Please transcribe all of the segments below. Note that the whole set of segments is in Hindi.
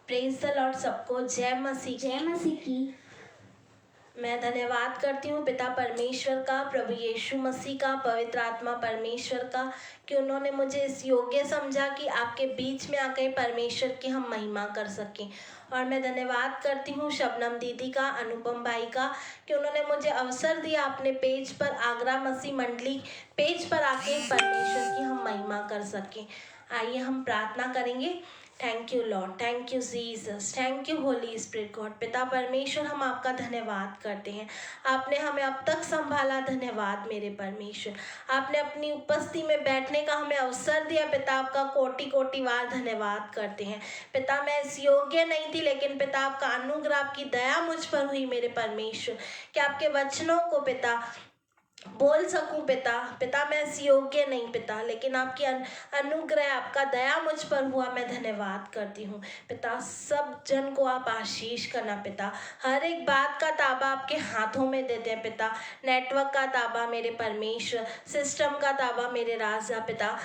Praise the Lord. सबको जय मसीह की। मैं धन्यवाद करती हूँ पिता परमेश्वर का, प्रभु यीशु मसीह का, पवित्र आत्मा परमेश्वर का, कि उन्होंने मुझे इस योग्य समझा कि आपके बीच में आकर परमेश्वर की हम महिमा कर सकें। और मैं धन्यवाद करती हूँ शबनम दीदी का, अनुपम भाई का, कि उन्होंने मुझे अवसर दिया अपने पेज पर, आगरा मसीह मंडली पेज पर आके परमेश्वर की हम महिमा कर सकें। आइए हम प्रार्थना करेंगे। Thank you lord, thank you Jesus, thank you holy spirit God. पिता परमेश्वर, हम आपका धन्यवाद करते हैं। आपने हमें अब तक संभाला, धन्यवाद मेरे परमेश्वर। आपने अपनी उपस्थिति में बैठने का हमें अवसर दिया, पिता आपका कोटि कोटि बार धन्यवाद करते हैं। पिता मैं इस योग्य नहीं थी, लेकिन पिता आपका अनुग्रह, आपकी दया मुझ पर हुई मेरे परमेश्वर, कि आपके वचनों को पिता बोल सकूं। पिता मैं इस योग्य नहीं पिता, लेकिन आपकी अनुग्रह, आपका दया मुझ पर हुआ। मैं धन्यवाद करती हूँ पिता। सब जन को आप आशीष करना पिता। हर एक बात का ताबा आपके हाथों में देते हैं पिता। नेटवर्क का ताबा मेरे परमेश्वर, सिस्टम का ताबा मेरे राजा पिता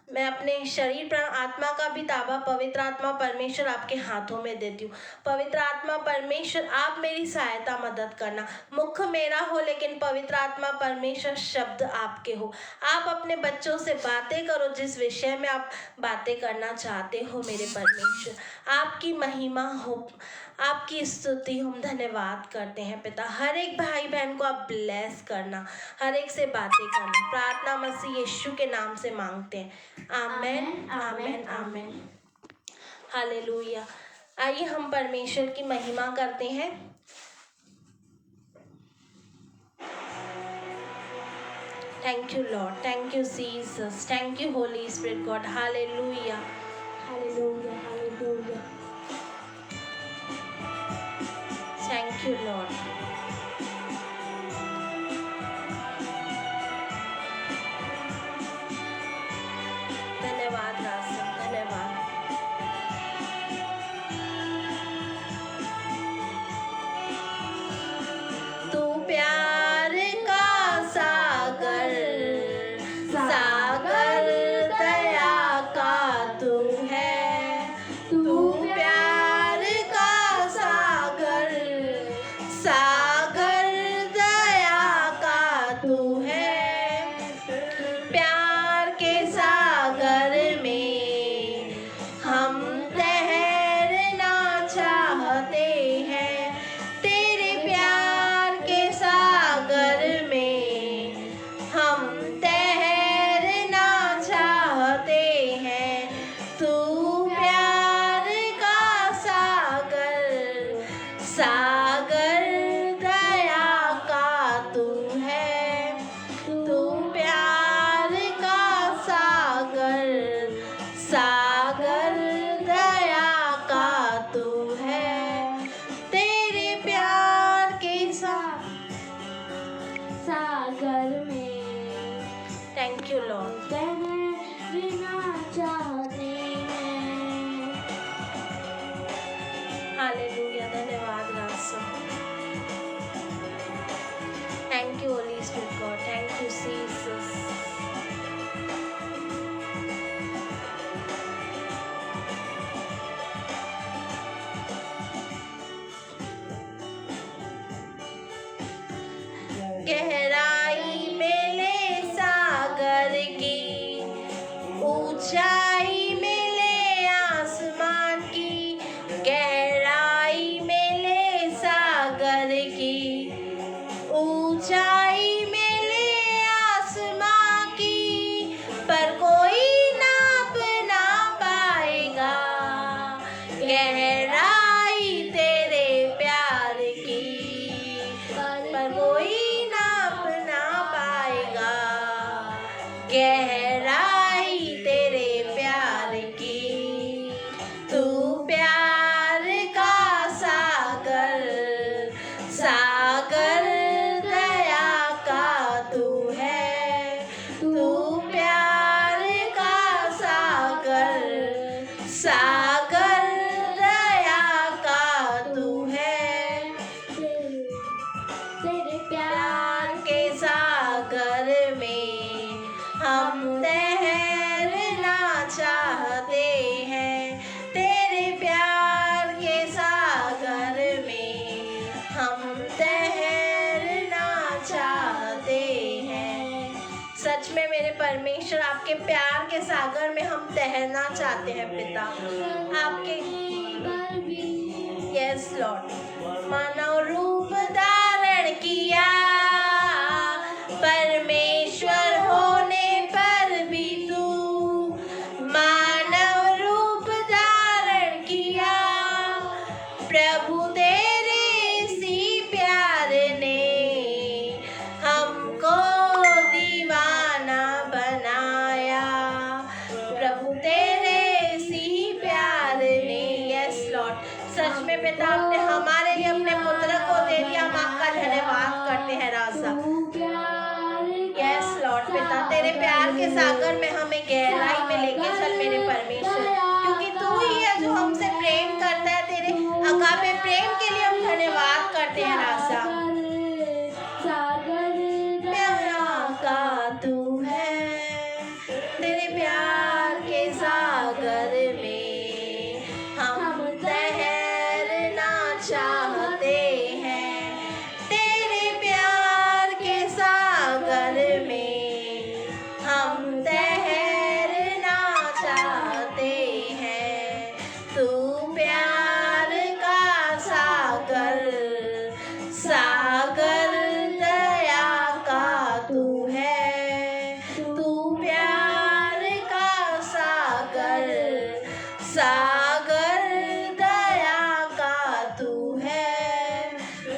मैं अपने शरीर प्राण आत्मा का भी ताबा पवित्र आत्मा परमेश्वर आपके हाथों में देती हूँ। पवित्र आत्मा परमेश्वर, आप मेरी सहायता मदद करना। मुख मेरा हो, लेकिन पवित्र आत्मा परमेश्वर शब्द आपके हो। आप अपने बच्चों से बातें करो, जिस विषय में आप बातें करना चाहते हो मेरे परमेश्वर। आपकी महिमा हो, आपकी स्तुति हम धन्यवाद करते हैं पिता। हर एक भाई बहन को आप ब्लेस करना, हर एक से बातें करना। प्रार्थना मसीह यीशु के नाम से मांगते हैं, आमेन आमेन आमेन। हालेलुया। आइए हम परमेश्वर की महिमा करते हैं। Thank you lord, thank you Jesus, thank you holy spirit God. Hallelujah hallelujah hallelujah. Thank you Lord. धन्यवाद राजा, धन्यवाद। तू प्यार का सागर, सागर दया का तू है। तू प्यार का सागर, सागर दया का तू है। प्यार के सागर में हम तैरना चाहते हैं। तेरे प्यार के सागर में हम तैरना चाहते हैं। तू प्यार का सागर, सागर दया का तू है। तू प्यार का सागर, सागर दया का तू है। तेरे प्यार के सागर में थैंक यू लॉर्ड तैरना चाहते हैं। हालेलुया। धन्यवाद राजा। Thank you holy spirit God, thank you Jesus. गहराई में ले सागर की, ऊंचाई में ले आसमान की। गहराई में ले सागर की, ऊंचाई में ले आसमां की। पर कोई नाप ना पाएगा गहराई तेरे प्यार की। पर कोई नाप ना पाएगा गहराई तेरे प्यार की। तू प्यार का सागर, सागर दया का तू है। तू प्यार का सागर, सागर दया के सागर में हम तैरना चाहते हैं पिता। आपके यस लॉर्ड। मानव रूप धारण किया, परमेश्वर होने पर भी तू मानव रूप धारण किया। प्रभु तेरे सी प्यार ने हमको दीवाना बनाया। प्रभु तेरे सी प्यार ने यस लॉर्ड। सच में पिता आपने हमारे लिए अपने पुत्र को दे दिया, हम आपका धन्यवाद करते हैं राजा। यस लॉर्ड पिता, तेरे प्यार के सागर में हमें गहराई में लेके चल मेरे परमेश्वर, क्योंकि तू ही है जो हमसे प्रेम करता है। तेरे अगापे प्रेम के लिए हम धन्यवाद करते हैं राजा। प्यारा का तू है, तेरे प्यार के सागर में हम तैरना चाहते हैं। तेरे प्यार के सागर में हम तैरना चाहते हैं। तू प्यार का सागर, सागर दया का तू है। तू प्यार का सागर, सागर दया का तू है।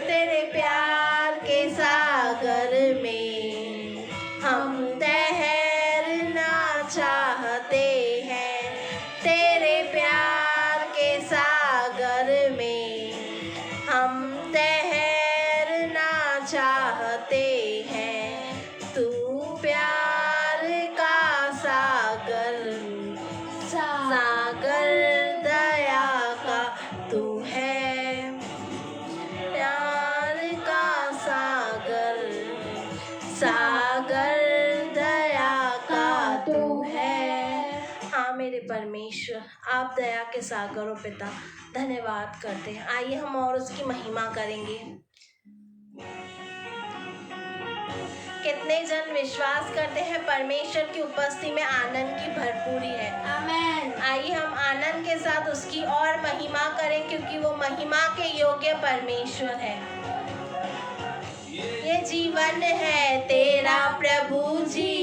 तेरे प्यार के सागर में हम तैरना चाहते हैं। तेरे प्यार के सागर में हम तैरना चाहते हैं। तू प्यार का सागर, सागर दया का तू है। प्यार का सागर, सागर दया का तू है। हाँ मेरे परमेश्वर, आप दया के सागर हो पिता, धन्यवाद करते हैं। आइए हम और उसकी महिमा करेंगे। कितने जन विश्वास करते हैं परमेश्वर की उपस्थिति में आनंद की भरपूरी है। आमेन। आइए हम आनंद के साथ उसकी और महिमा करें, क्योंकि वो महिमा के योग्य परमेश्वर है। ये जीवन है तेरा प्रभु जी,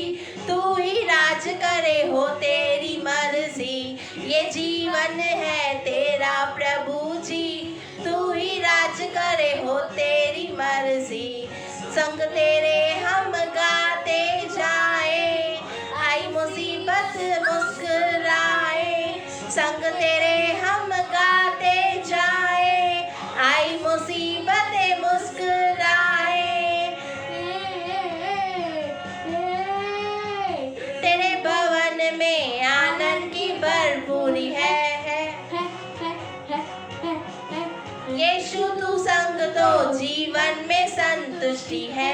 तू ही राज करे हो तेरी मर्जी। ये जीवन है तेरा प्रभु जी, तू ही राज करे हो तेरी मर्जी। संग तेरे हम गाते जाए, आई मुसीबत मुस्कुराए। संग तेरे हम गाते जाए, आई मुसीबतें मुस्कुराए। तेरे भवन में आनंद की भरपूरी है। यीशु तू संग तो जीवन में संतुष्टि है।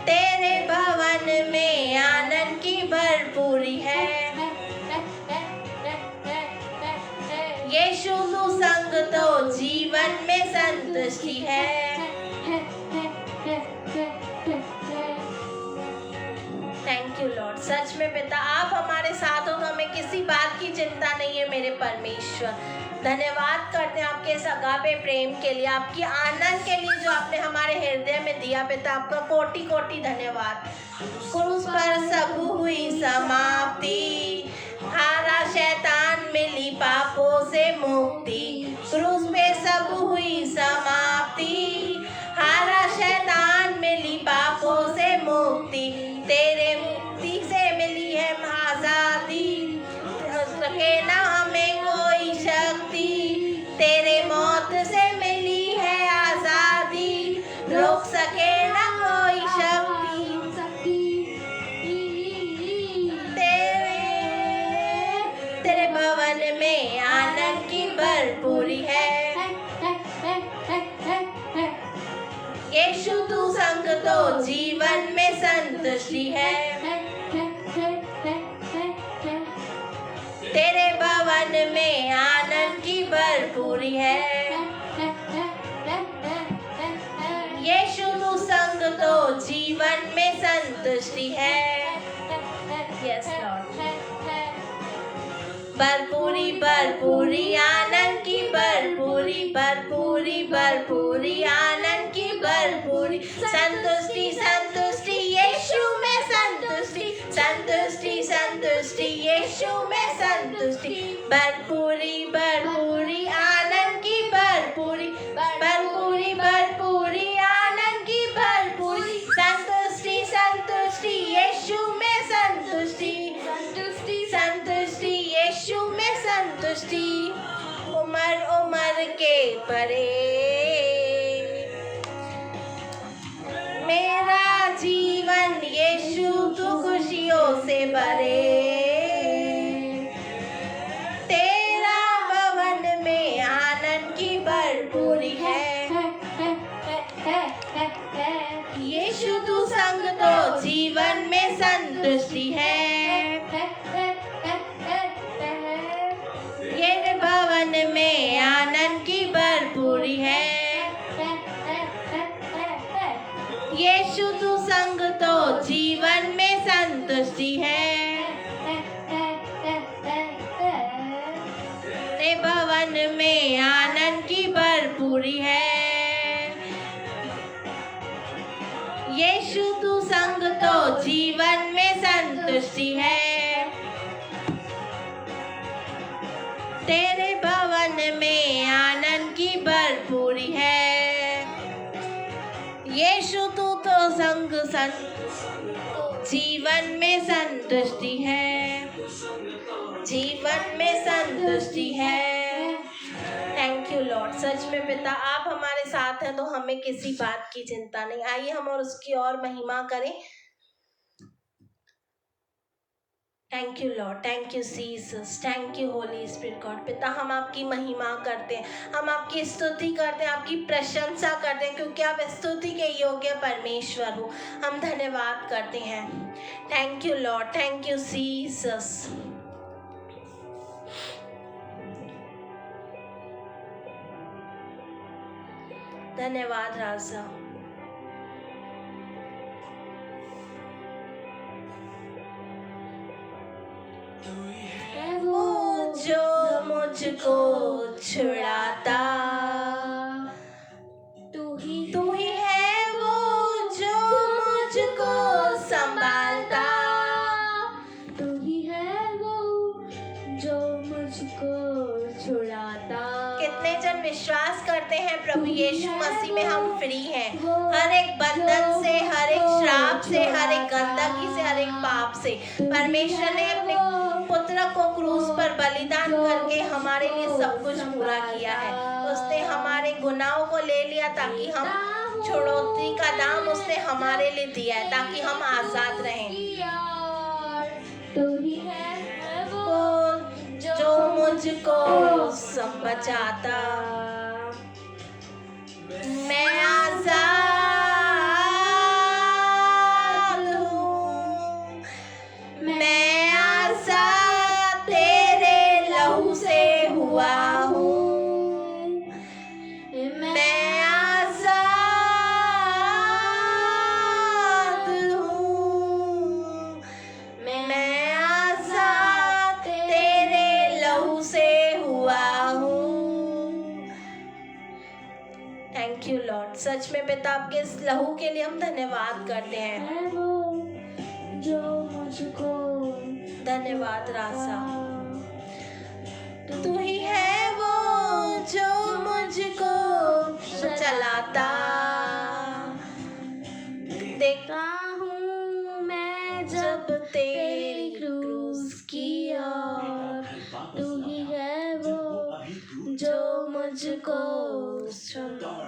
तेरे भवन में आनंद की भरपूरी है। यीशु तू संग तो जीवन में संतुष्टि है। Thank you Lord. सच में पिता आप हमारे साथ हो तो हमें किसी बात की चिंता नहीं है मेरे परमेश्वर। धन्यवाद करते हैं आपके इस अगापे प्रेम के लिए, आपकी आनंद के लिए जो आपने हमारे हृदय में दिया पिता। आपका कोटि कोटि धन्यवाद। क्रूस पर सब हुई समाप्ति, हारा शैतान मिली पापों से मुक्ति। क्रूस पे सब हुई समाप्ति, हारा शैतान मिली पापों से मुक्ति। तेरे मुक्ति से मिली है आजादी, सके ना हमें कोई शक्ति। तेरे मौत से मिली है आजादी, रोक सके ना कोई शक्ति। तेरे भवन में आनंद की भरपूरी है। यीशु तू संग तो जीवन में संतुष्टि है। तेरे भवन में आनंद की भरपूरी है। यीशु तू संग तो जीवन में संतुष्टि है। Yes, Lord. भरपूरी भरपूरी आनंद की भरपूरी भरपूरी भरपूरी आनंद की भरपूरी संतुष्टि संतुष्टि यीशु में संतुष्टि संतुष्टि संतुष्टि यीशु में संतुष्टि भरपूरी भरपूरी आनंद की भरपूरी भरपूरी भरपूरी आनंद की भरपूरी संतुष्टि संतुष्टि यीशु में संतुष्टि संतुष्टि संतुष्टि यीशु में संतुष्टि उमर उमर के परे मेरा जीवन यीशु तू खुशियों से भरे तेरा भवन में आनंद की भरपूरी है यीशु तू संग तो जीवन में संतुष्टि है ये भवन में आनंद की भरपूरी है यीशु तू संग तो जीवन में संतुष्टि है ये भवन में आनंद की भरपूरी है यीशु तू संग तो जीवन में संतुष्टि है तेरे भवन में आनंद की भरपूरी है यीशु तू तो संग जीवन में संतुष्टि है जीवन में संतुष्टि है थैंक यू लॉर्ड सच में पिता आप हमारे साथ हैं तो हमें किसी बात की चिंता नहीं आइए हम और उसकी और महिमा करें thank you lord thank you Jesus thank you holy spirit God पिता हम आपकी महिमा करते हैं हम आपकी स्तुति करते हैं आपकी प्रशंसा करते हैं क्योंकि आप स्तुति के योग्य परमेश्वर हो हम धन्यवाद करते हैं thank you lord thank you Jesus धन्यवाद राजा वो जो मुझको छुड़ाता तू ही है वो जो मुझको संभालता तू ही है वो जो मुझको छुड़ाता कितने जन विश्वास करते हैं प्रभु यीशु मसीह में हम फ्री हैं हर एक बंधन से हर एक श्राप से हर एक गंदगी से हर एक पाप से परमेश्वर ने अपने पुत्र को क्रूस पर बलिदान करके हमारे लिए सब कुछ पूरा किया है उसने हमारे गुनाहों को ले लिया ताकि हम छुड़ौती का दाम उसने हमारे लिए दिया है ताकि हम आजाद रहें तू ही है वो जो मुझको बचाता मैं आजाद हूँ मैं आजाद तेरे लहू से हुआ हूँ मैं आजाद हूँ मैं आजाद तेरे लहू से हुआ हूँ थैंक यू लॉर्ड सच में पिता आपके इस लहू के लिए हम धन्यवाद करते हैं जो मुझको धन्यवाद राजा तू ही है वो जो मुझको चलाता देखा हूँ मैं जब तेरी क्रूस की ओर तू ही है वो जो मुझको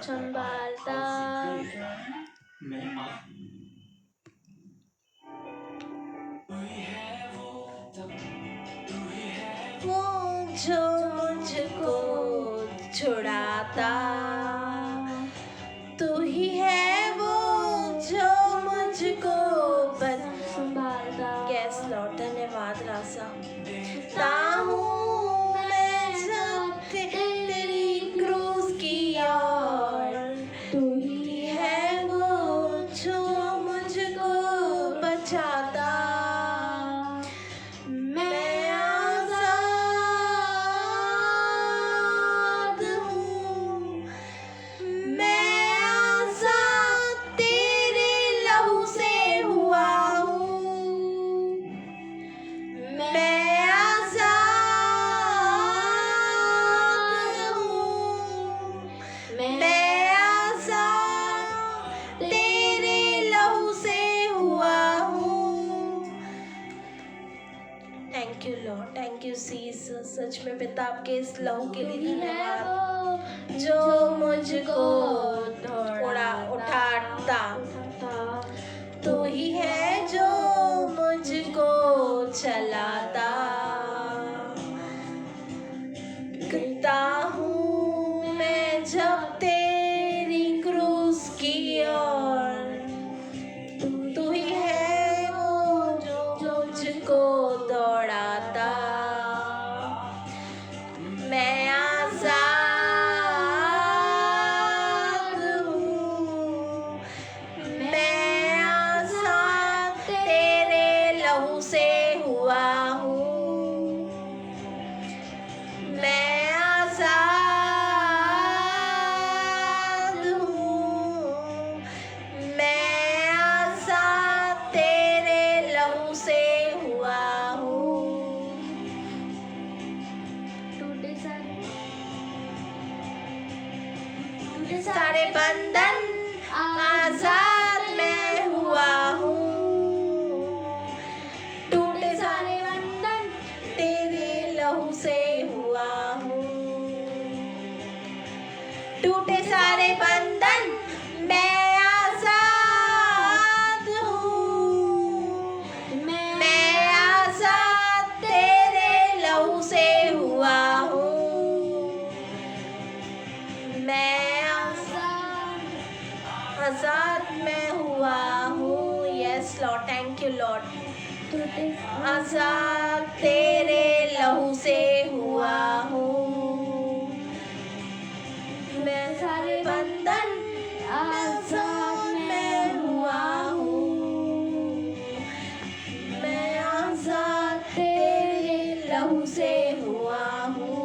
संभालता वो जो मुझको छुड़ाता तू ही है वो जो मुझको संभालता यस लॉर्ड धन्यवाद राजा मैं जब तेरी क्रूस की ओर तू ही है वो जो मुझको बचाता सच में पिता आपके इस लहू के लिए धन्यवाद जो मुझको थोड़ा उठाता। तू ही है जो मुझको चलाता। गिरता हूँ मैं जब तेरी क्रूस की ओर, तू ही है वो जो मुझको दौड़ाता। मैं आजाद हूँ, मैं आजाद तेरे लहू से हुआ हूँ। मैं आजाद हूँ, मैं आजाद तेरे लहू से हुआ हूँ। टूटे सारे बंधन आजाद मैं हुआ हूँ। टूटे सारे बंधन तेरे लहू से हुआ हूँ। टूटे सारे बंधन मैं आजाद हूँ। मैं आजाद तेरे लहू से हुआ हूँ। मैं आजाद मैं हुआ हूँ। Yes lord, thank you lord. आजाद तेरे लहू से हुआ हूँ। मैं सारे बंधन आजाद मैं हुआ हूँ। मैं आजाद तेरे लहू से हुआ हूँ।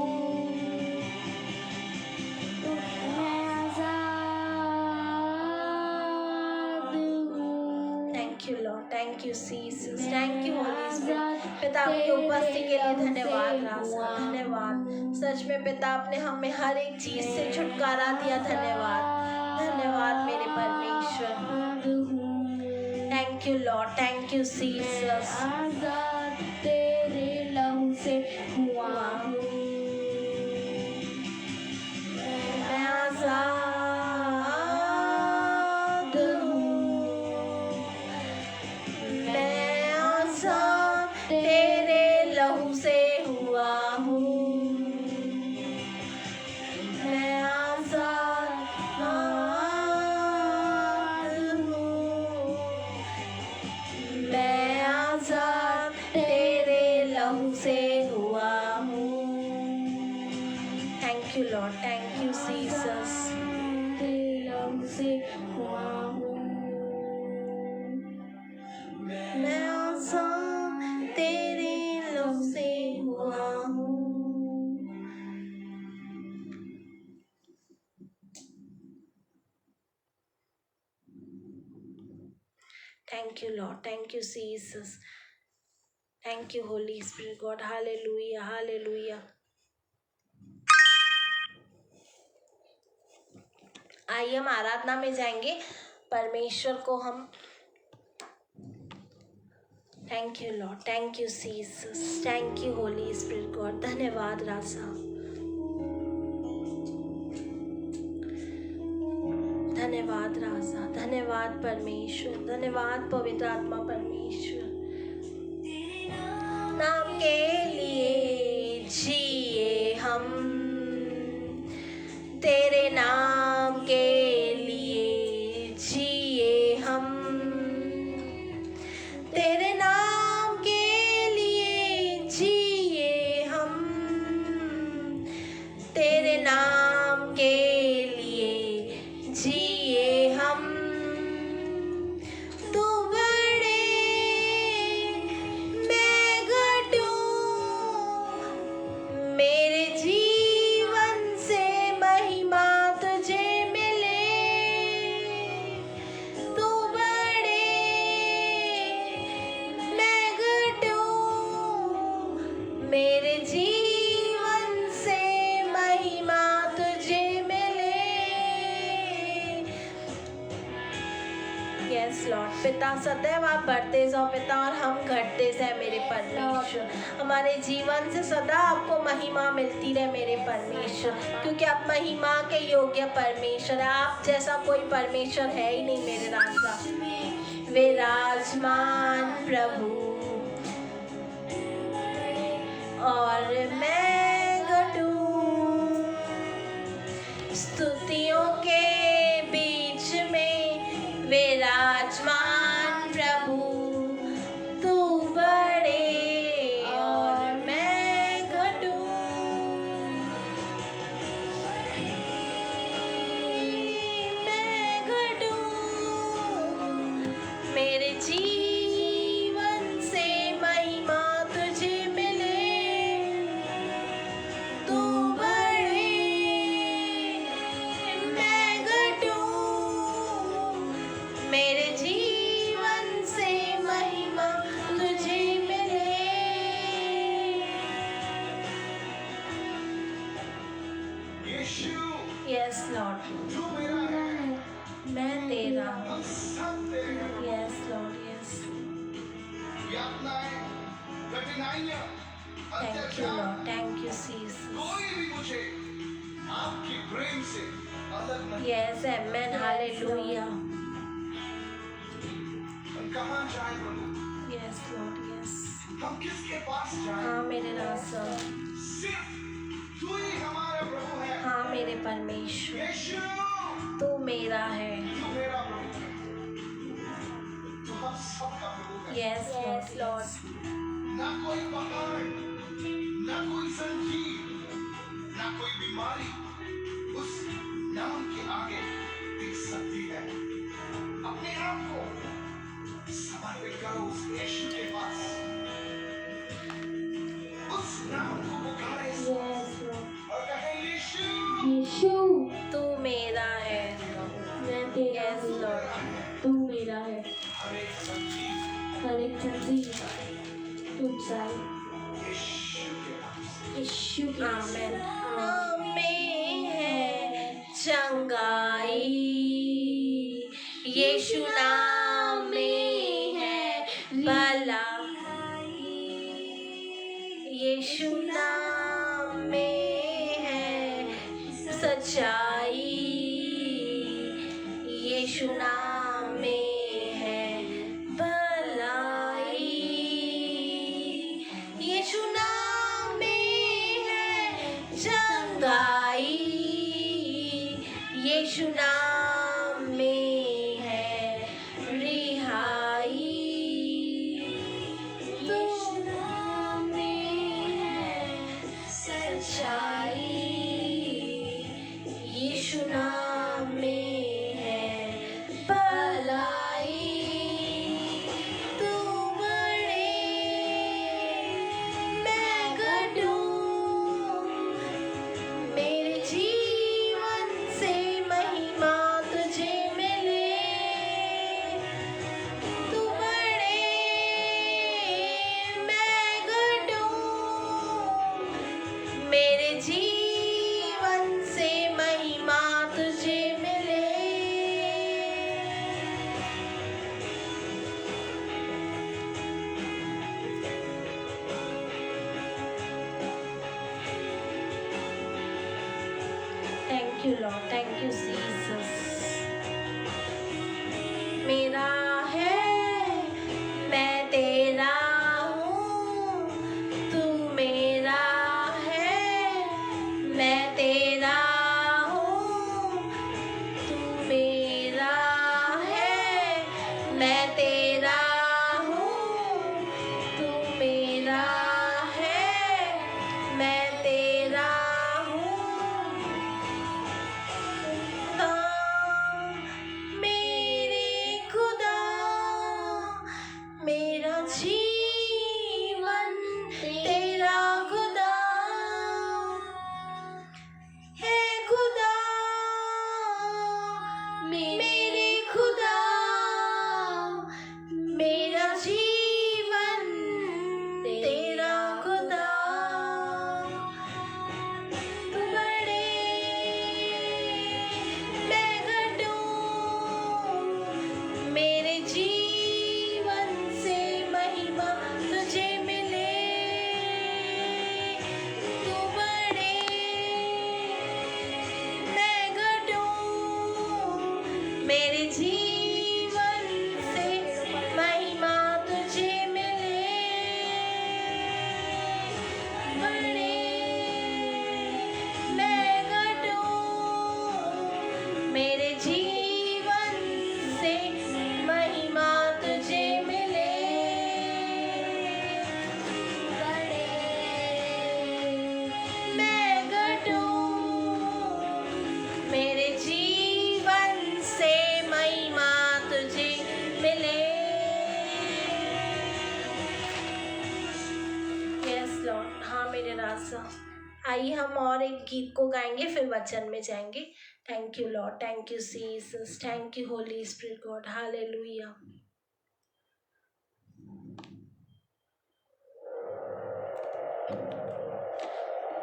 Thank you lord, thank you Jesus, thank you holy spirit. पिता आपकी उपस्थिति के लिए धन्यवाद राजा, धन्यवाद। सच में पिता आपने हमें हर एक चीज से छुटकारा दिया। धन्यवाद, धन्यवाद मेरे परमेश्वर। Thank you lord, thank you Jesus. आजाद तेरे लहू से हुआ हूँ। मैं आजाद तेरे लहू से हुआ हूँ। मैं आजाद हूँ। मैं आजाद तेरे लहू से हुआ हूँ। Thank you lord, thank you Jesus. तेरे लहू से हुआ हूँ। मैं आजाद तेरे लहू से हुआ हूँ। Thank you lord, thank you Jesus, thank you holy spirit God. Hallelujah, hallelujah. आइए हम आराधना में जाएंगे। परमेश्वर को हम thank you lord, thank you Jesus, thank you holy spirit God. धन्यवाद राजा, धन्यवाद राजा, धन्यवाद परमेश्वर, धन्यवाद पवित्र आत्मा परमेश्वर। नाम के लिए जिए हम, तेरे नाम के लिए जिए हम, तेरे नाम के लिए जिए हम, तेरे नाम के लिए जिए हम। तू बड़े मैं घटूं, मेरे जीवन से महिमा तुझे मिले। तू बड़े मैं घटूं, मेरे जीवन से महिमा तुझे मिले। Yes Lord. पिता सदैव आप बढ़ते जाओ पिता और हम घटते जाए मेरे परमेश्वर। हमारे जीवन से सदा आपको महिमा मिलती रहे मेरे परमेश्वर, क्योंकि आप महिमा के योग्य परमेश्वर है। आप जैसा कोई परमेश्वर है ही नहीं मेरे राजा। विराजमान प्रभु और मैं घटूं स्तुतियों के बीच में। विराजमान प्रभु तू बढ़े और मैं घटूं। मैं घटूं मेरे जीवन से महिमा तुझे मिले। तू बढ़े मैं घटूं मेरे जीवन से महिमा तुझे मिले। यस लॉर्ड मैं तेरा हूँ। Yes Lord yes. Thank you lord, thank you Jesus. Yes amen hallelujah. कहाँ जाए प्रभु? Yes Lord yes. हम किसके पास जाएं? हाँ मेरे राजा। सिर्फ तू ही हमारा प्रभु है। हाँ मेरे परमेश्वर यीशु तू मेरा है। तू मेरा प्रभु है। तू हम सबका प्रभु है। Yes Lord. ना कोई पहाड़, ना कोई संजीव, ना कोई बीमारी उस नाम के आगे टिक सकती है। अपने आप को समर्पित करो उस यीशु के पास। उस नाम को पुकारे और कहे यीशु तू मेरा है। मैं तेरा यस हूँ, लॉर्ड तू मेरा है। हर एक संजीव हर एक संजीव तुझ सा यीशु के नाम से। यीशु के आमेन। में है चंगाई, यीशु नाम में है भलाई। यीशु नाम में है सच्चाई। यीशु नाम में है भलाई। यीशु नाम में है चंगाई। यीशु नाम में है रिहाई। यीशु नाम में है सच्चाई। यीशु नाम में है भलाई। तू बढ़े मैं घटूं मेरे जीवन से महिमा तुझे मिले। तू बढ़े मैं घटूं मेरे जीवन से महिमा तुझे मिले। Thank you lord, thank you Jesus. मेरा है मैं तेरा हूँ, तू मेरा है मैं तेरा हूँ। तू मेरा है मैं तेरा हूँ। तू मेरा है मैं तेरा हूँ। मेरे खुदा मेरे राजा। आइए हम और एक गीत को गाएंगे, फिर वचन में जाएंगे। Thank you lord, thank you Jesus, thank you holy spirit God, hallelujah.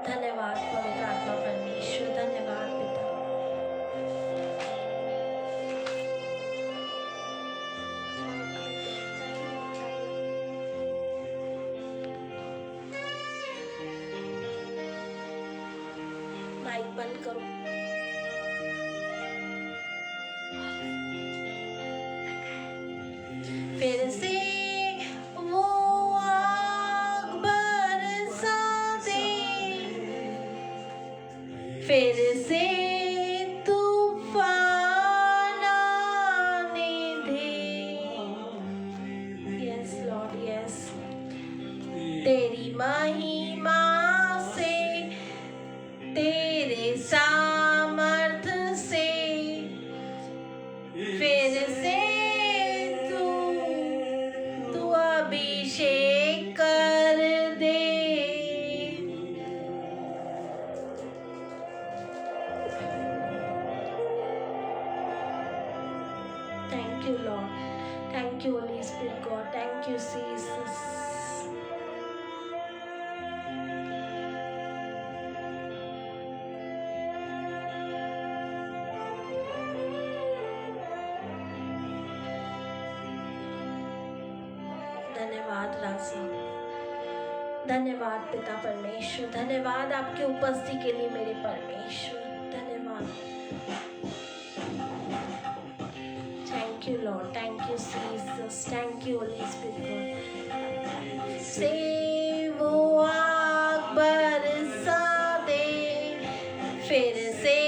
धन्यवाद पवित्र आत्मा परमेश्वर, धन्यवाद पिता। माइक बंद करो। फिर से वो आग बरसा दे, फिर से तूफान आने दे। यस लॉर्ड यस, तेरी महिमा से, तेरे सामर्थ से, फिर से तू अभिषेक कर दे। Thank you lord, thank you holy spirit God, thank you Jesus. धन्यवाद राजा, धन्यवाद पिता परमेश्वर, धन्यवाद आपकी उपस्थिति के लिए मेरे परमेश्वर, धन्यवाद। Thank you lord, thank you Jesus, thank you holy spirit God. से वो आग बरसा दे, फिर से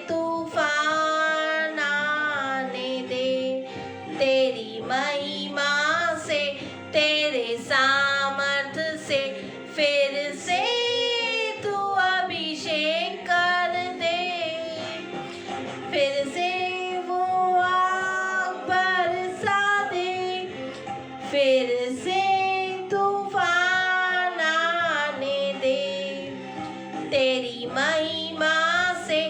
तूफान आने दे, तेरी महिमा से, तेरे सामर्थ से, फिर से तू अभिषेक कर दे। फिर से वो आग बरसा दे, फिर से तूफान आने दे, तेरी महिमा से,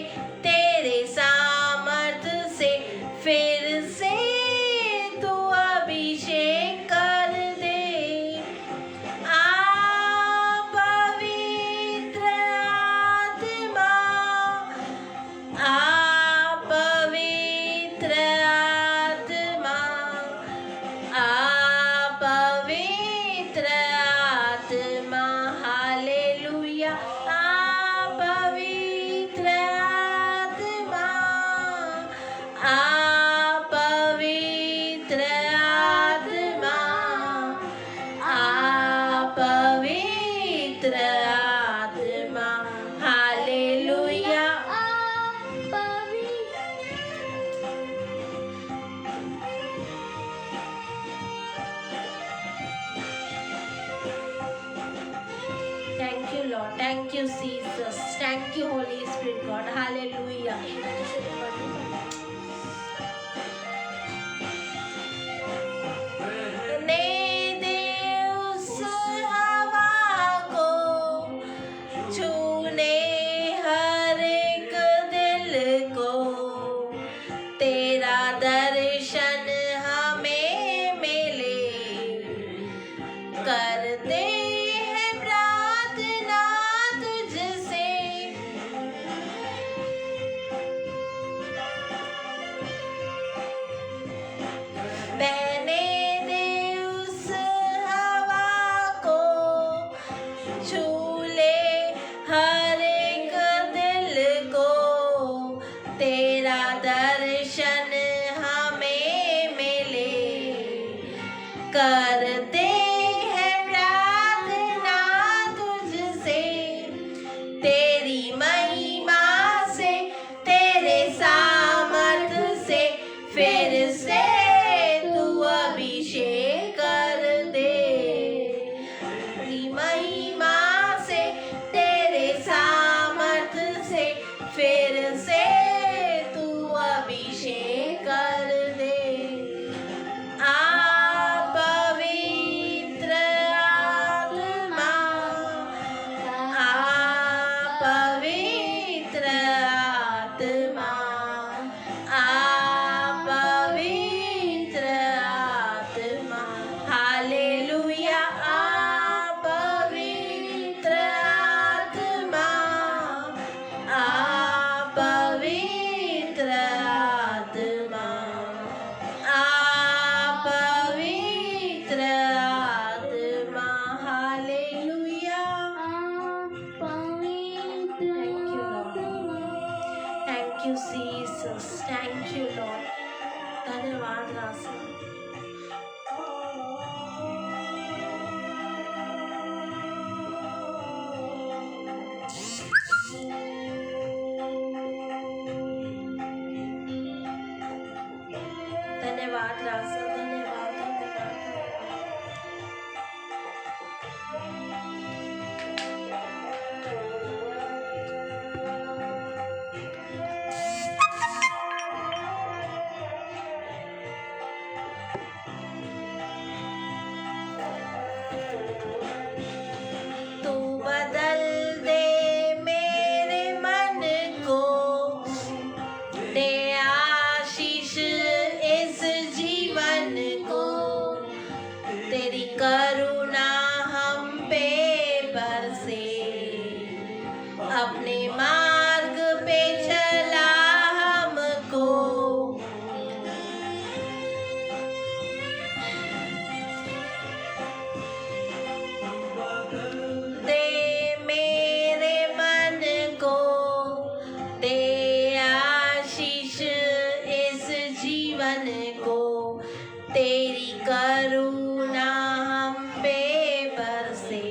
तेरे सामर्थ से, फिर से तू अभिषेक कर दे। आ पवित्र आत्मा, आ पवित्र आत्मा, आ पवित्र आत्मा, हालेलुया। आ पवित्र आत्मा, आ पवित्र आत्मा, आ पवित्र आत्मा, hallelujah. Thank you Lord, thank you Jesus, thank you Holy Spirit God, hallelujah. ने दे उस हवा को छूने हर एक दिल को, तेरा दर्शन हमें मिले, करते हैं प्रार्थना तुझसे। पवित्र आत्मा, आप पवित्र आत्मा, हालेलुया, आप पवित्र आत्मा, आप पवित्र आत्मा, आप पवित्र आत्मा, hallelujah. Thank you Jesus, thank you Lord. धन्यवाद राजा। धन्यवाद राजा, धन्यवाद, धन्यवाद, तू बदल दे मेरे मन को, दे आशीष इस जीवन को, तेरी करुणा हम पे बरसे, अपने मार्ग पे चला हमको, दे मेरे मन को, दे आशीष इस जीवन को, तेरी करुणा हम पे बरसे,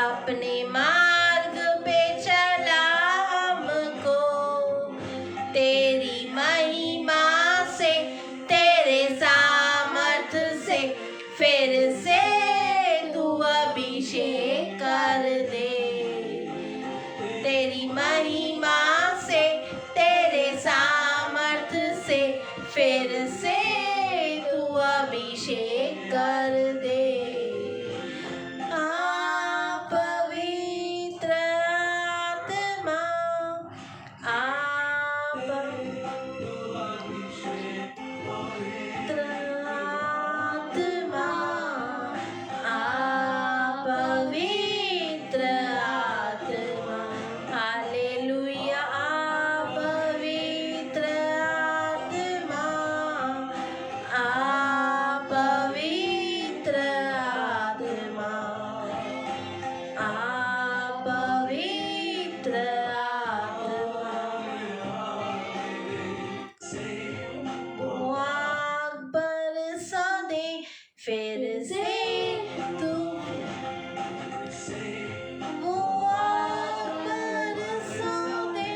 अपने मार्ग पे चला हमको, तेरी महिमा से, तेरे सामर्थ से, फिर से तू अभिषेक कर दे, तेरी महिमा से, तेरे सामर्थ से, फिर से तू अभिषेक कर दे। आप पवित्र आत्मा, आप पवित्र आत्मा, आप पवित्र आत्मा, हालेलुया, आप पवित्र आत्मा, आप पवित्र आत्मा, आप पवित्र आत्मा, वो आग बरसा दे फिर से तू, वो आग बरसा दे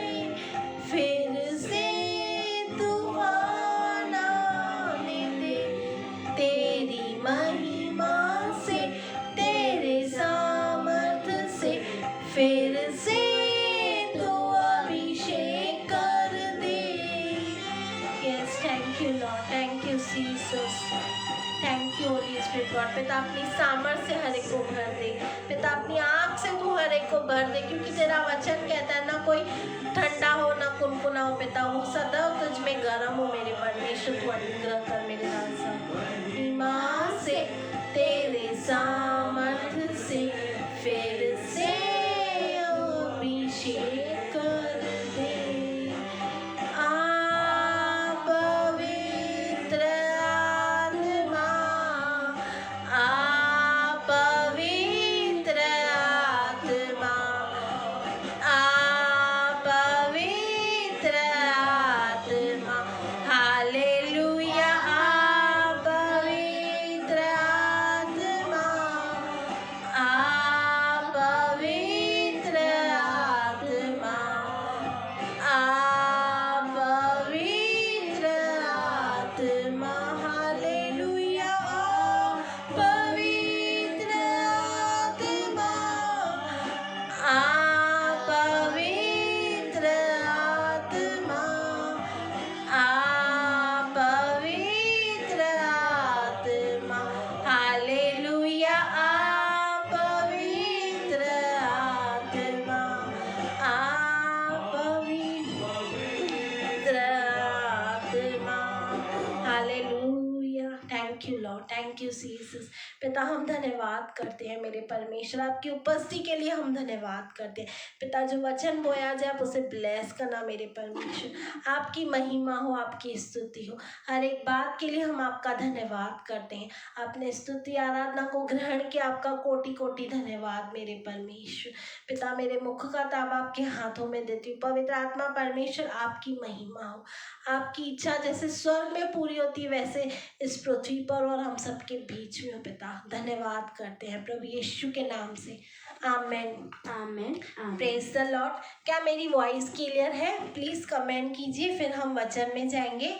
फिर से तूफान आने दे, तेरी महिमा से, तेरे सामर्थ से, फिर से तू अभिषेक कर दे। Yes, thank you Lord, thank you Jesus, thank you Holy Spirit God। पिता अपनी सामर्थ से हर एक को भर दे, पिता अपनी आँख से तू हर एक को भर दे, क्योंकि तेरा वचन कहता है ना कोई ठंडा हो ना कुनकुना हो, पिता वो सदा तुझ में गर्म हो मेरे परमेश्वर, तू अनुग्रह कर मेरे राजा, महिमा से, तेरे सामर्थ से, फिर से अभिषेक कर दे। आप पवित्र आत्मा, आप पवित्र आत्मा, आप पवित्र आत्मा, हालेलुया, आप पवित्र आत्मा, पिता हम धन्यवाद करते हैं मेरे परमेश्वर, आपकी उपस्थिति के लिए हम धन्यवाद करते हैं पिता। जो वचन बोया जाए आप उसे ब्लेस करना मेरे परमेश्वर, आपकी महिमा हो, आपकी स्तुति हो। हर एक बात के लिए हम आपका धन्यवाद करते हैं। आपने स्तुति आराधना को ग्रहण किया, आपका कोटि कोटि धन्यवाद मेरे परमेश्वर। पिता मेरे मुख का ताबा आपके हाथों में देती हूँ। पवित्र आत्मा परमेश्वर आपकी महिमा हो, आपकी इच्छा जैसे स्वर्ग में पूरी होती है वैसे इस पृथ्वी पर और हम सबके बीच में हो पिता। धन्यवाद करते हैं प्रभु यीशु के नाम से, amen amen. Praise the lord. क्या मेरी वॉइस क्लियर है? प्लीज कमेंट कीजिए, फिर हम वचन में जाएंगे।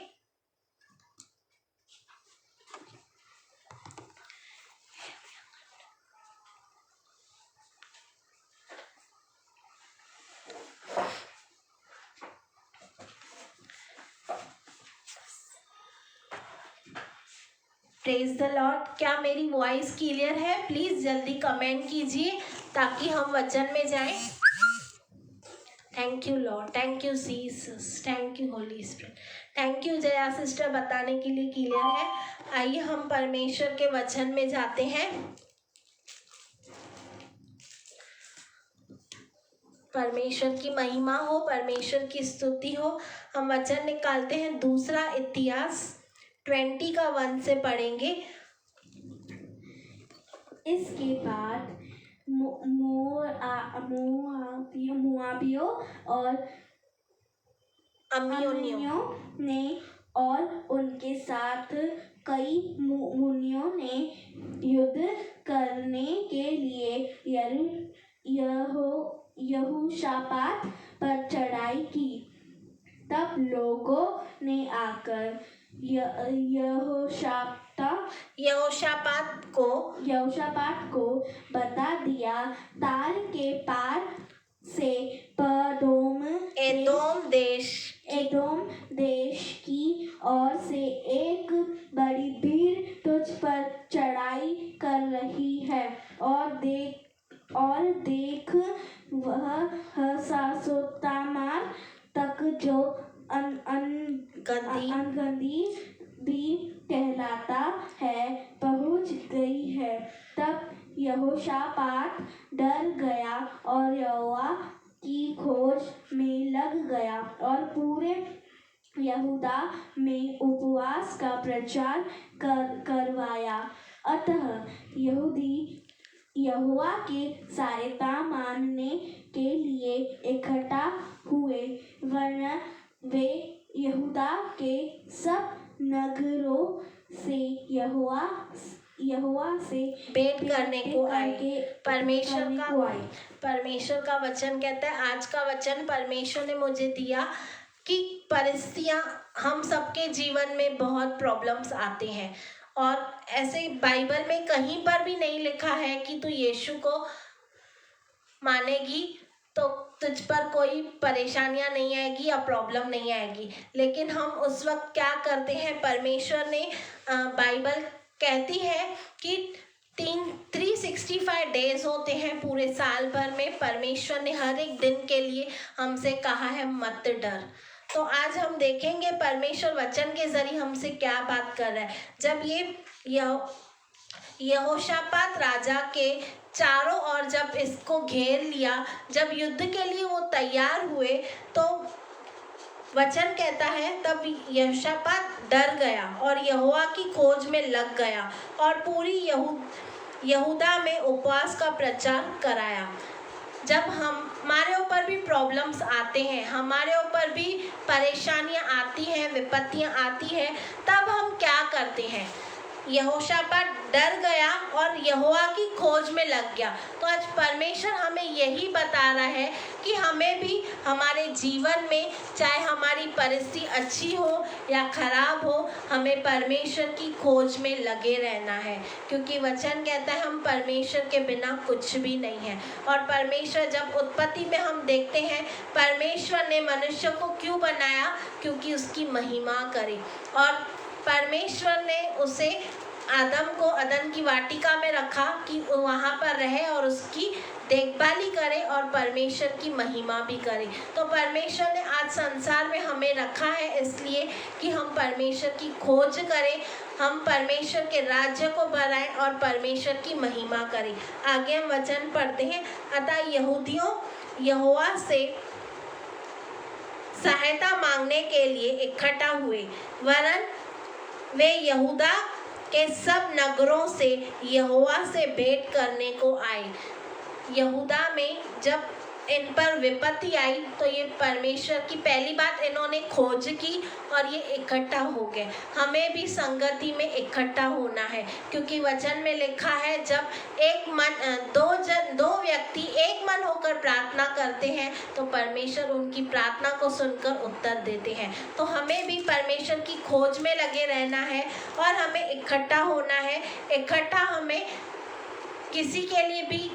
Praise the lord. क्या मेरी वॉइस क्लियर है? प्लीज जल्दी कमेंट कीजिए ताकि हम वचन में जाएं। Thank you lord, thank you Jesus, thank you holy spirit, thank you Jaya sister बताने के लिए क्लियर है। आइए हम परमेश्वर के वचन में जाते हैं। परमेश्वर की महिमा हो, परमेश्वर की स्तुति हो। हम वचन निकालते हैं दूसरा इतिहास 20:1 से पढ़ेंगे। इसके बाद मोआबियों और अम्मियोनियों ने और उनके साथ कई मुनियों ने युद्ध करने के लिए यहोशापात पर चढ़ाई की। तब लोगों ने आकर यहोशापात को बता दिया, तार के पार से एदोम देश की ओर से एक बड़ी भीड़ तुझ पर चढ़ाई कर रही है, और देख वह हसासोतामार तक जो अनगंदी भी कहलाता है पहुंच गई है। तब यहोशापात डर गया और यहोवा की खोज में लग गया और पूरे यहूदा में उपवास का प्रचार करवाया। अतः यहूदी यहोवा के सारे काम मानने के लिए इकट्ठा हुए, वरना वे यहूदा के सब नगरों से यहोवा से भेंट करने को आए। परमेश्वर का वचन कहता है, आज का वचन परमेश्वर ने मुझे दिया कि परिस्थितियां हम सबके जीवन में बहुत प्रॉब्लम्स आते हैं, और ऐसे बाइबल में कहीं पर भी नहीं लिखा है कि तू यीशु को मानेगी तो तुझ पर कोई परेशानियां नहीं आएगी या प्रॉब्लम नहीं आएगी। लेकिन हम उस वक्त क्या करते हैं, परमेश्वर ने बाइबल कहती है कि 365 डेज होते हैं पूरे साल भर में। परमेश्वर ने हर एक दिन के लिए हमसे कहा है मत डर। तो आज हम देखेंगे परमेश्वर वचन के जरिए हमसे क्या बात कर रहा है। जब यहोशापात राजा के चारों ओर जब इसको घेर लिया, जब युद्ध के लिए वो तैयार हुए, तो वचन कहता है तब यहोशापात डर गया और यहोवा की खोज में लग गया और पूरी यहूदा में उपवास का प्रचार कराया। जब हमारे ऊपर भी प्रॉब्लम्स आते हैं, हमारे ऊपर भी परेशानियां आती हैं, विपत्तियां आती हैं, तब हम क्या करते हैं? यहोशापात डर गया और यहोवा की खोज में लग गया। तो आज परमेश्वर हमें यही बता रहा है कि हमें भी हमारे जीवन में, चाहे हमारी परिस्थिति अच्छी हो या खराब हो, हमें परमेश्वर की खोज में लगे रहना है, क्योंकि वचन कहता है हम परमेश्वर के बिना कुछ भी नहीं है। और परमेश्वर, जब उत्पत्ति में हम देखते हैं परमेश्वर ने मनुष्य को क्यों बनाया, क्योंकि उसकी महिमा करे। और परमेश्वर ने उसे अदन की वाटिका में रखा कि वहाँ पर रहे और उसकी देखभाली करे और परमेश्वर की महिमा भी करे। तो परमेश्वर ने आज संसार में हमें रखा है इसलिए कि हम परमेश्वर की खोज करें, हम परमेश्वर के राज्य को बढ़ाएं और परमेश्वर की महिमा करें। आगे हम वचन पढ़ते हैं। अतः यहूदियों यहोवा से सहायता मांगने के लिए इकट्ठा हुए, वरन वे यहूदा के सब नगरों से यहोवा से भेंट करने को आए। यहूदा में जब इन पर विपत्ति आई तो ये परमेश्वर की पहली बात इन्होंने खोज की और ये इकट्ठा हो गए। हमें भी संगति में इकट्ठा होना है, क्योंकि वचन में लिखा है जब दो व्यक्ति एक मन होकर प्रार्थना करते हैं तो परमेश्वर उनकी प्रार्थना को सुनकर उत्तर देते हैं। तो हमें भी परमेश्वर की खोज में लगे रहना है और हमें इकट्ठा होना है। इकट्ठा हमें किसी के लिए भी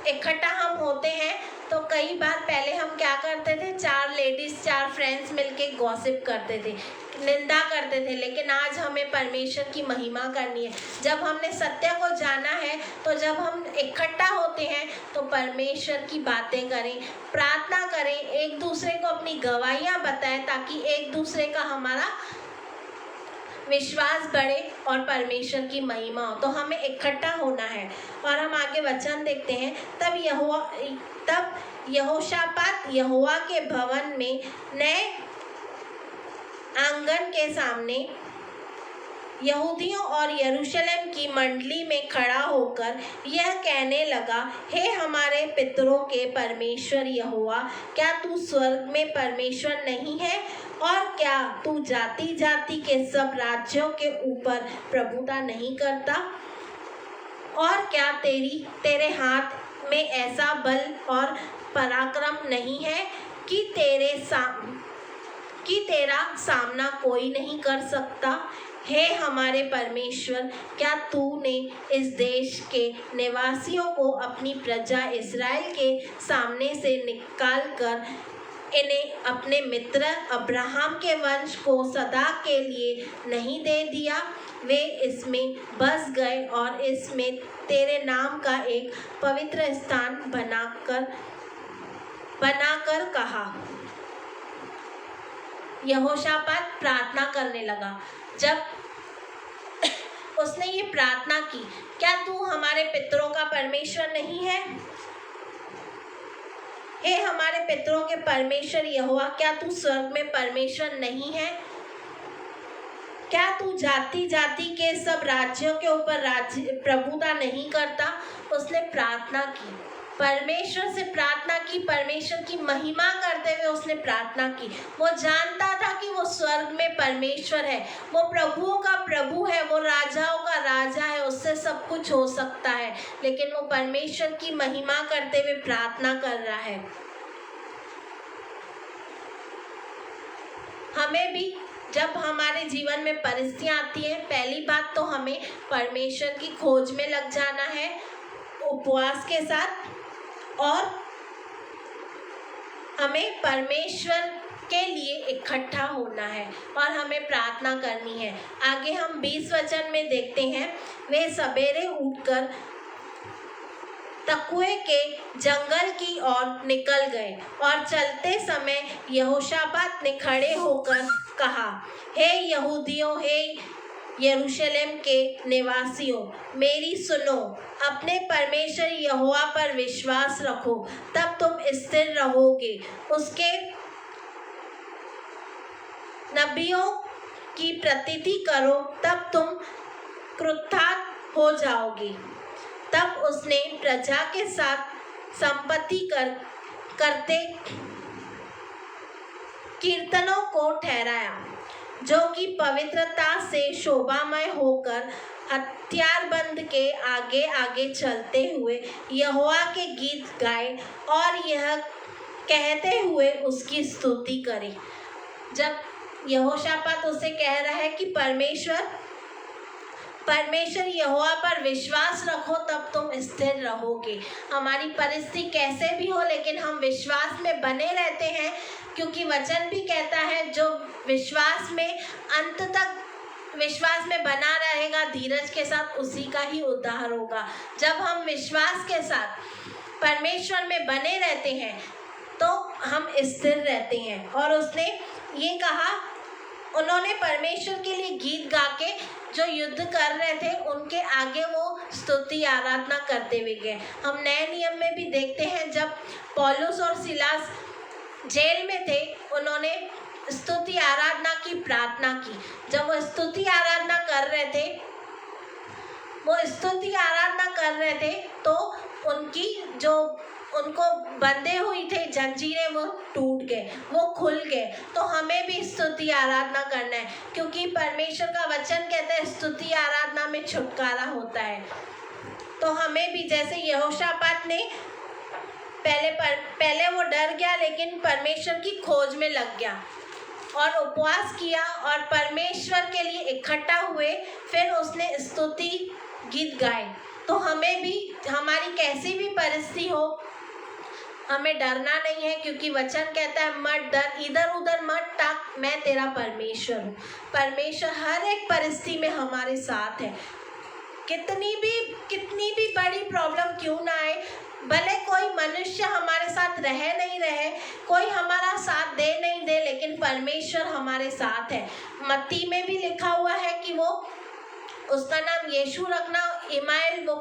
इकट्ठा हम होते हैं तो कई बार पहले हम क्या करते थे, 4 लेडीज 4 फ्रेंड्स मिलके गॉसिप करते थे, निंदा करते थे। लेकिन आज हमें परमेश्वर की महिमा करनी है। जब हमने सत्य को जाना है तो जब हम इकट्ठा होते हैं तो परमेश्वर की बातें करें, प्रार्थना करें, एक दूसरे को अपनी गवाहियाँ बताएं, ताकि एक दूसरे का हमारा विश्वास बढ़े और परमेश्वर की महिमा हो। तो हमें इकट्ठा होना है। और हम आगे वचन देखते हैं। तब यहोशापात यहोवा के भवन में नए आंगन के सामने यहूदियों और यरूशलेम की मंडली में खड़ा होकर यह कहने लगा, हे हमारे पितरों के परमेश्वर यहोवा, क्या तू स्वर्ग में परमेश्वर नहीं है? और क्या तू जाति जाति के सब राज्यों के ऊपर प्रभुता नहीं करता? और क्या तेरे हाथ में ऐसा बल और पराक्रम नहीं है कि तेरा सामना कोई नहीं कर सकता? हे हमारे परमेश्वर, क्या तूने इस देश के निवासियों को अपनी प्रजा इस्राएल के सामने से निकाल कर इन्हें अपने मित्र अब्राहम के वंश को सदा के लिए नहीं दे दिया? वे इसमें बस गए और इसमें तेरे नाम का एक पवित्र स्थान बनाकर कहा। यहोशापात प्रार्थना करने लगा। जब उसने ये प्रार्थना की, क्या तू हमारे पितरों का परमेश्वर नहीं है? हे हमारे पितरों के परमेश्वर यहोवा, क्या तू स्वर्ग में परमेश्वर नहीं है? क्या तू जाति जाति के सब राज्यों के ऊपर प्रभुता नहीं करता? उसने प्रार्थना की, परमेश्वर से प्रार्थना की, परमेश्वर की महिमा करते हुए उसने प्रार्थना की। वो जानता था कि वो स्वर्ग में परमेश्वर है, वो प्रभुओं का प्रभु है, वो राजाओं का राजा है, उससे सब कुछ हो सकता है। लेकिन वो परमेश्वर की महिमा करते हुए प्रार्थना कर रहा है। हमें भी जब हमारे जीवन में परिस्थितियाँ आती हैं, पहली बात तो हमें परमेश्वर की खोज में लग जाना है उपवास के साथ, और हमें परमेश्वर के लिए इकट्ठा होना है और हमें प्रार्थना करनी है। आगे हम 20 वचन में देखते हैं, वे सवेरे उठकर तकुए के जंगल की ओर निकल गए और चलते समय यहोशापात ने खड़े होकर कहा, हे यहूदियों, हे यरूशलेम के निवासियों, मेरी सुनो, अपने परमेश्वर यहोवा पर विश्वास रखो, तब तुम स्थिर रहोगे। उसके नबियों की प्रतीति करो, तब तुम क्रुद्धात हो जाओगे। तब उसने प्रजा के साथ संपत्ति करते कीर्तनों को ठहराया, जो कि पवित्रता से शोभामय होकर हथियारबंद के आगे आगे चलते हुए यहोवा के गीत गाए और यह कहते हुए उसकी स्तुति करें। जब यहोशापात उसे कह रहा है कि परमेश्वर यहोवा पर विश्वास रखो, तब तुम स्थिर रहोगे। हमारी परिस्थिति कैसे भी हो, लेकिन हम विश्वास में बने रहते हैं, क्योंकि वचन भी कहता है जो विश्वास में अंत तक विश्वास में बना रहेगा धीरज के साथ, उसी का ही उद्धार होगा। जब हम विश्वास के साथ परमेश्वर में बने रहते हैं तो हम स्थिर रहते हैं। और उसने ये कहा उन्होंने परमेश्वर के लिए गीत गा के जो युद्ध कर रहे थे उनके आगे वो स्तुति आराधना करते हुए गए। हम नए नियम में भी देखते हैं जब पौलुस और सिलास जेल में थे, उन्होंने स्तुति आराधना की, प्रार्थना की। जब वो स्तुति आराधना कर रहे थे तो उनको बंधे हुई थे जंजीरें, वो टूट गए, वो खुल गए। तो हमें भी स्तुति आराधना करना है, क्योंकि परमेश्वर का वचन कहता है स्तुति आराधना में छुटकारा होता है। तो हमें भी, जैसे यहोशापात ने पहले वो डर गया, लेकिन परमेश्वर की खोज में लग गया और उपवास किया और परमेश्वर के लिए इकट्ठा हुए, फिर उसने स्तुति गीत गाए। तो हमें भी, हमारी कैसी भी परिस्थिति हो, हमें डरना नहीं है, क्योंकि वचन कहता है मत डर, इधर उधर मत ताक, मैं तेरा परमेश्वर हूँ। परमेश्वर हर एक परिस्थिति में हमारे साथ है। कितनी भी बड़ी प्रॉब्लम क्यों ना आए, भले कोई मनुष्य हमारे साथ रहे नहीं रहे, कोई हमारा साथ दे नहीं दे, लेकिन परमेश्वर हमारे साथ है। मत्ती में भी लिखा हुआ है कि वो, उसका नाम यीशु रखना, इमानुएल, वो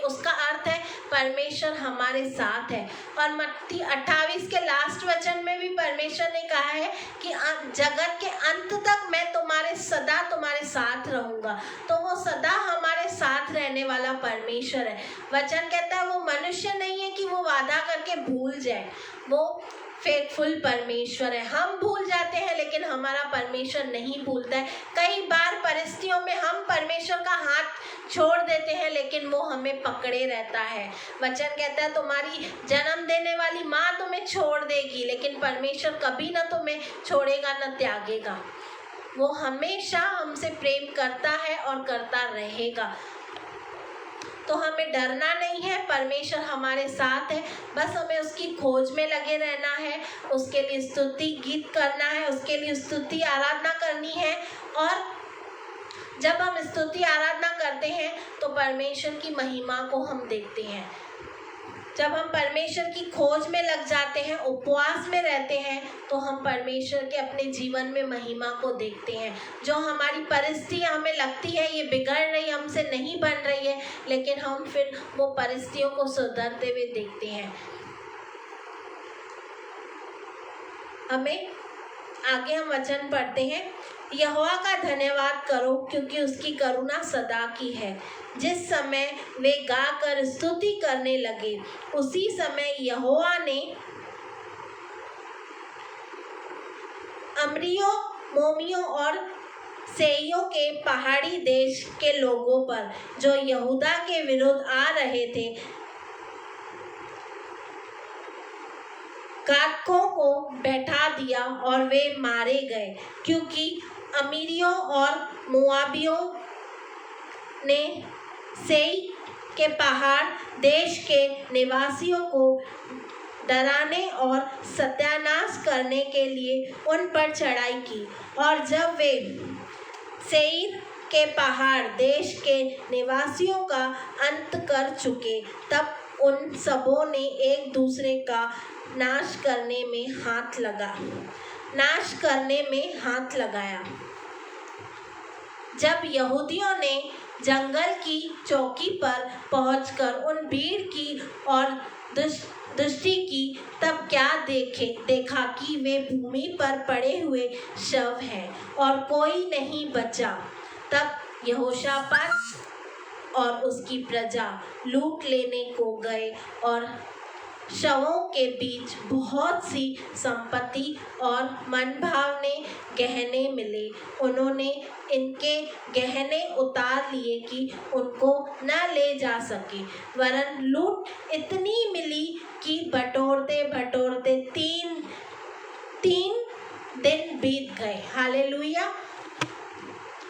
उसका अर्थ है परमेश्वर हमारे साथ है। और मत्ती 28 के लास्ट वचन में भी परमेश्वर ने कहा है कि जगत के अंत तक मैं सदा तुम्हारे साथ रहूंगा। तो वो सदा हमारे साथ रहने वाला परमेश्वर है। वचन कहता है वो मनुष्य नहीं है कि वो वादा करके भूल जाए, वो फेथफुल परमेश्वर है। हम भूल जाते हैं, लेकिन हमारा परमेश्वर नहीं भूलता है। कई बार परिस्थितियों में हम परमेश्वर का हाथ छोड़ देते हैं, लेकिन वो हमें पकड़े रहता है। वचन कहता है तुम्हारी जन्म देने वाली माँ तुम्हें छोड़ देगी, लेकिन परमेश्वर कभी ना तुम्हें छोड़ेगा न त्यागेगा। वो हमेशा हमसे प्रेम करता है और करता रहेगा। तो हमें डरना नहीं है, परमेश्वर हमारे साथ है। बस हमें उसकी खोज में लगे रहना है, उसके लिए स्तुति गीत करना है, उसके लिए स्तुति आराधना करनी है। और जब हम स्तुति आराधना करते हैं तो परमेश्वर की महिमा को हम देखते हैं। जब हम परमेश्वर की खोज में लग जाते हैं, उपवास में रहते हैं, तो हम परमेश्वर के अपने जीवन में महिमा को देखते हैं। जो हमारी परिस्थितियाँ हमें लगती है ये बिगड़ रही, हमसे नहीं बन रही है, लेकिन हम फिर वो परिस्थितियों को सुधरते हुए देखते हैं। हमें आगे हम वचन पढ़ते हैं। यहोवा का धन्यवाद करो, क्योंकि उसकी करुणा सदा की है। जिस समय वे गाकर स्तुति करने लगे, उसी समय यहोवा ने अमरियों, मोमियों और सेइयों के पहाड़ी देश के लोगों पर, जो यहूदा के विरुद्ध आ रहे थे, घातकों को बैठा दिया और वे मारे गए, क्योंकि अमीरियों और मोआबियों ने सेई के पहाड़ देश के निवासियों को डराने और सत्यानाश करने के लिए उन पर चढ़ाई की। और जब वे सेईर के पहाड़ देश के निवासियों का अंत कर चुके, तब उन सबों ने एक दूसरे का नाश करने में हाथ लगाया। जब यहूदियों ने जंगल की चौकी पर पहुंचकर उन भीड़ की और दृष्टि की, तब क्या देखा कि वे भूमि पर पड़े हुए शव हैं और कोई नहीं बचा। तब यहोशापात और उसकी प्रजा लूट लेने को गए और शवों के बीच बहुत सी संपत्ति और मनभावने गहने मिले। उन्होंने इनके गहने उतार लिए कि उनको न ले जा सके, वरन लूट इतनी मिली कि बटोरते बटोरते तीन दिन बीत गए। हालेलुया।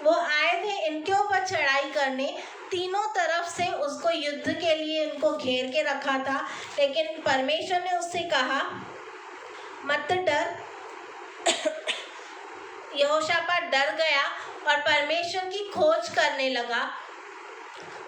वो आए थे इनके ऊपर चढ़ाई करने, तीनों तरफ से उसको युद्ध के लिए उनको घेर के रखा था, लेकिन परमेश्वर ने उससे कहा मत डर। यहोशापात डर गया और परमेश्वर की खोज करने लगा,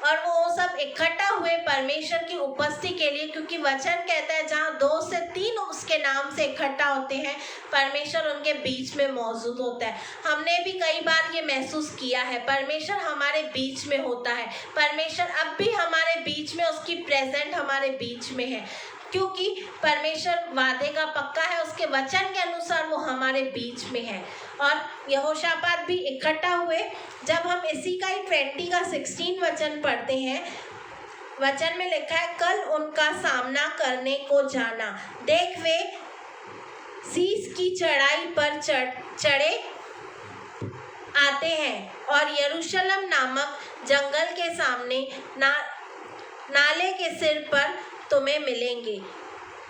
और वो सब इकट्ठा हुए परमेश्वर की उपस्थिति के लिए, क्योंकि वचन कहता है जहाँ 2 से 3 उसके नाम नाम से इकट्ठा होते हैं, परमेश्वर उनके बीच में मौजूद होता है। हमने भी कई बार ये महसूस किया है, परमेश्वर हमारे बीच में होता है। परमेश्वर अब भी हमारे बीच में, उसकी प्रेजेंट हमारे बीच में है, क्योंकि परमेश्वर वादे का पक्का है, उसके वचन के अनुसार वो हमारे बीच में है। और यहोशापात भी इकट्ठा हुए। जब हम इसी का ही 20 का 16 वचन पढ़ते हैं, वचन में लिखा है, कल उनका सामना करने को जाना, देख वे सीस की चढ़ाई पर चढ़े आते हैं और यरूशलेम नामक जंगल के सामने नाले के सिर पर तुम्हें मिलेंगे।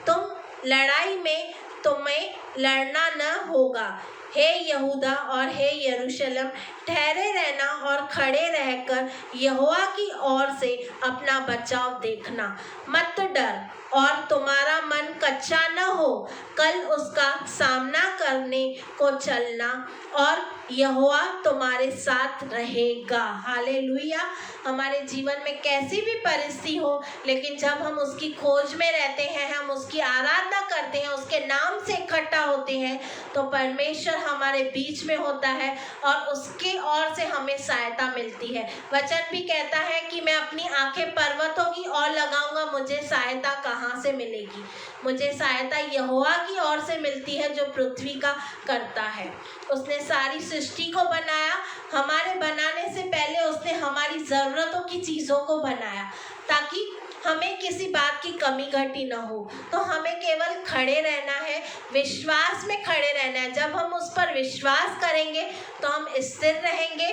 तुम लड़ाई में तुम्हें लड़ना न होगा। हे यहूदा और हे यरूशलेम, ठहरे रहना और खड़े रहकर यहोवा की ओर से अपना बचाव देखना। मत डर और तुम्हारा मन कच्चा न हो। कल उसका सामना करने को चलना और यहोवा तुम्हारे साथ रहेगा। हालेलुया। हमारे जीवन में कैसी भी परिस्थिति हो, लेकिन जब हम उसकी खोज में रहते हैं, हम उसकी आराधना करते हैं, उसके नाम से इकट्ठा होते हैं, तो परमेश्वर हमारे बीच में होता है और उसके ओर से हमें सहायता मिलती है। वचन भी कहता है कि मैं अपनी आंखें पर्वतों की ओर लगाऊंगा, मुझे सहायता कहाँ से मिलेगी? मुझे सहायता यहोवा की ओर से मिलती है, जो पृथ्वी का करता है। उसने सारी सृष्टि को बनाया। हमारे बनाने से पहले उसने हमारी ज़रूरतों की चीज़ों को बनाया, ताकि हमें किसी बात की कमी घटी न हो। तो हमें केवल खड़े रहना है, विश्वास में खड़े रहना है। जब हम उस पर विश्वास करेंगे तो हम स्थिर रहेंगे,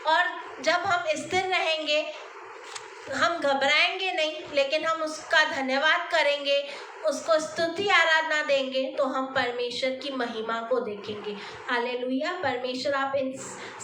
और जब हम स्थिर रहेंगे हम घबराएंगे नहीं, लेकिन हम उसका धन्यवाद करेंगे, उसको स्तुति आराधना देंगे, तो हम परमेश्वर की महिमा को देखेंगे। हालेलुया। परमेश्वर आप इन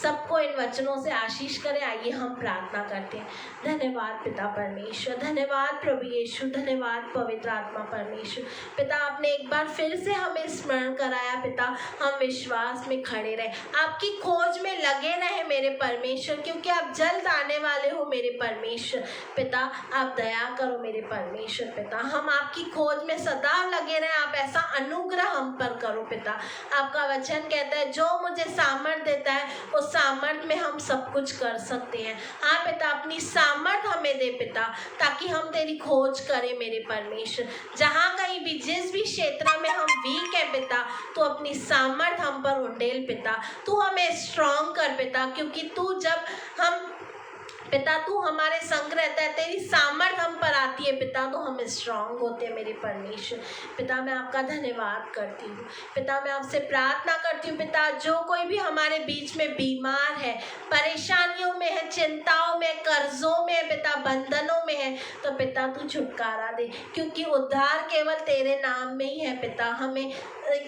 सबको इन वचनों से आशीष करें। आइए हम प्रार्थना करते हैं। धन्यवाद पिता परमेश्वर, धन्यवाद प्रभु यीशु, धन्यवाद पवित्र आत्मा परमेश्वर। पिता, आपने एक बार फिर से हमें स्मरण कराया पिता, हम विश्वास में खड़े रहे, आपकी खोज में लगे रहे मेरे परमेश्वर, क्योंकि आप जल्द आने वाले हो मेरे परमेश्वर। पिता, आप दया करो मेरे परमेश्वर। पिता, हम आपकी खोज में सदा लगे रहे, आप ऐसा अनुग्रह हम पर करो पिता। आपका वचन कहता है, जो मुझे सामर्थ देता है, उस सामर्थ में हम सब कुछ कर सकते हैं। हाँ पिता, अपनी सामर्थ हमें दे पिता, ताकि हम तेरी खोज करें मेरे परमेश्वर। जहाँ कहीं भी, जिस भी क्षेत्र में हम वीक है पिता, तो अपनी सामर्थ हम पर उंडेल पिता। तू हमें स्ट्रॉन्ग कर पिता, क्योंकि तू जब हम पिता, तू हमारे संग रहता है, तेरी सामर्थ हम पर आती है पिता, तो हम स्ट्रांग होते हैं मेरे परमेश्वर। पिता, मैं आपका धन्यवाद करती हूँ पिता, मैं आपसे प्रार्थना करती हूँ पिता, जो कोई भी हमारे बीच में बीमार है, परेशानियों में है, चिंताओं में, कर्जों में है पिता, बंधनों में है, तो पिता तू छुटकारा दे, क्योंकि उद्धार केवल तेरे नाम में ही है पिता। हमें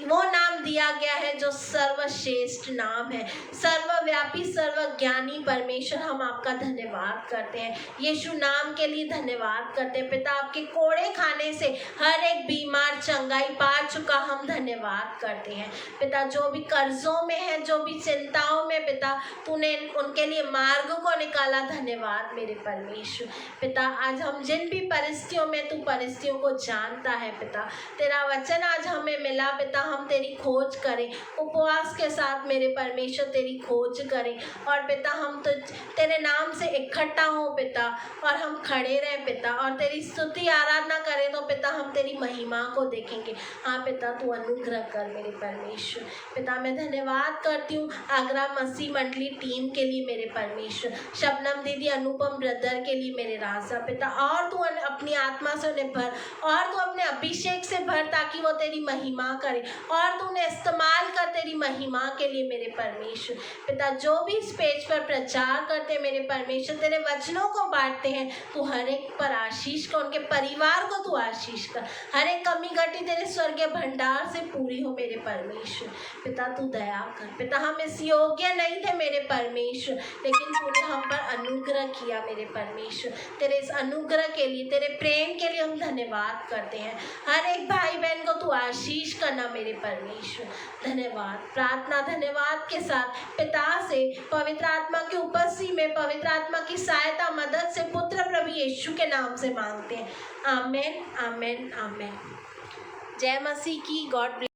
वो नाम दिया गया है जो सर्वश्रेष्ठ नाम है, सर्वव्यापी सर्वज्ञानी परमेश्वर। हम आपका धन्यवाद करते हैं, यीशु नाम के लिए धन्यवाद करते हैं पिता। आपके कोड़े खाने से हर एक बीमार चंगाई पा चुका, हम धन्यवाद करते हैं पिता। जो भी कर्जों में है, जो भी चिंताओं में पिता, तूने उनके लिए मार्ग को निकाला, धन्यवाद मेरे परमेश्वर। पिता, आज हम जिन भी परिस्थितियों में, तू परिस्थितियों को जानता है पिता, तेरा वचन आज हमें मिला पिता, हम तेरी खोज करें, उपवास के साथ मेरे परमेश्वर तेरी खोज करें, और पिता हम तो तेरे नाम से इकट्ठा हो पिता, और हम खड़े रहें पिता, और तेरी स्तुति आराधना करें, तो पिता हम तेरी महिमा को देखेंगे। हाँ पिता, तू अनुग्रह कर मेरे परमेश्वर। पिता, मैं धन्यवाद करती हूँ आगरा मसीह मंडली टीम के लिए मेरे परमेश्वर, शबनम दीदी, अनुपम ब्रदर के लिए मेरे राजा पिता, और तू अपनी आत्मा से उन्हें भर, और तू अपने अभिषेक से भर, ताकि वो तेरी महिमा करे, और तू उन्हें इस्तेमाल कर तेरी महिमा के लिए मेरे परमेश्वर। पिता, जो भी इस पेज पर प्रचार करते हैं मेरे परमेश्वर, तेरे वचनों को बांटते हैं, तू हर एक पर आशीष कर, उनके परिवार को तू आशीष कर, हर एक कमी घटी तेरे स्वर्गीय भंडार से पूरी हो मेरे परमेश्वर। पिता, तू दया कर पिता, हम इस योग्य नहीं थे मेरे परमेश्वर, लेकिन तूने हम पर अनुग्रह किया मेरे परमेश्वर। तेरे इस अनुग्रह के लिए, तेरे प्रेम के लिए हम धन्यवाद करते हैं। हर एक भाई बहन को तू आशीष करना मेरे परमेश्वर। धन्यवाद, प्रार्थना धन्यवाद के साथ पिता से पवित्र आत्मा की उपस्थिति में, पवित्र आत्मा की सहायता मदद से पुत्र प्रभु यीशु के नाम से मांगते हैं। आमेन, आमेन, आमेन। जय मसीह की। God bless.